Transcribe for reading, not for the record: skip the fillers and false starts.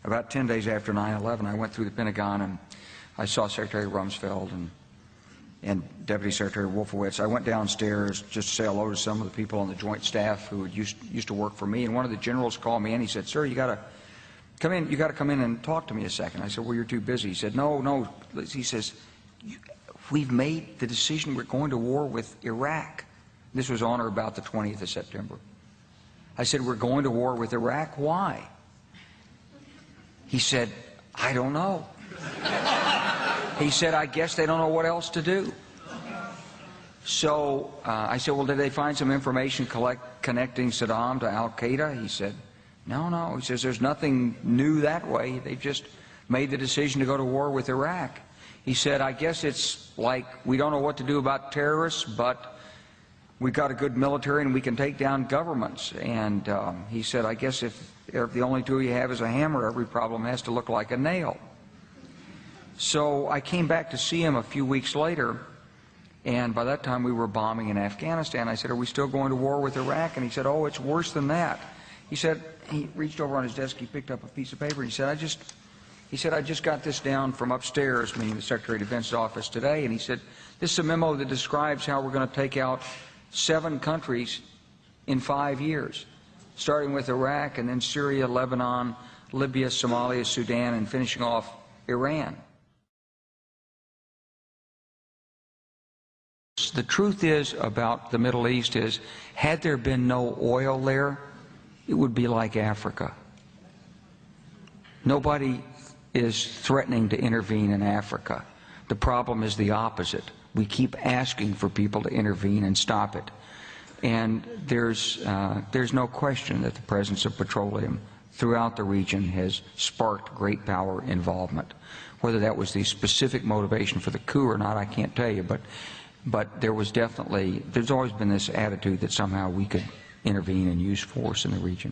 About 10 days after 9/11, I went through the Pentagon and I saw Secretary Rumsfeld and Deputy Secretary Wolfowitz. I went downstairs just to say hello to some of the people on the Joint Staff who used to work for me, and one of the generals called me and he said, "Sir, you got to come in. You got to come in and talk to me a second." I said, "Well, you're too busy." He said, "No." He says, "We've made the decision. We're going to war with Iraq." This was on or about the 20th of September. I said, "We're going to war with Iraq. Why?" He said, "I don't know." He said, "I guess they don't know what else to do." So I said, "Well, did they find some information connecting Saddam to Al-Qaeda?" He said, No. He says, "There's nothing new that way. They've just made the decision to go to war with Iraq." He said, "I guess it's like we don't know what to do about terrorists, but we've got a good military and we can take down governments." And he said, "I guess if the only tool you have is a hammer, every problem has to look like a nail." So I came back to see him a few weeks later, and by that time we were bombing in Afghanistan. I said, "Are we still going to war with Iraq?" And he said, "Oh, it's worse than that." He said, he reached over on his desk, he picked up a piece of paper, and he said, I just got this down from upstairs," meaning the Secretary of Defense's office, today, and he said, "This is a memo that describes how we're going to take out 7 countries in 5 years, starting with Iraq and then Syria, Lebanon, Libya, Somalia, Sudan, and finishing off Iran." The truth is about the Middle East is, had there been no oil there, it would be like Africa. Nobody is threatening to intervene in Africa. The problem is the opposite. We keep asking for people to intervene and stop it. And there's no question that the presence of petroleum throughout the region has sparked great power involvement. Whether that was the specific motivation for the coup or not, I can't tell you, but there's always been this attitude that somehow we could intervene and use force in the region.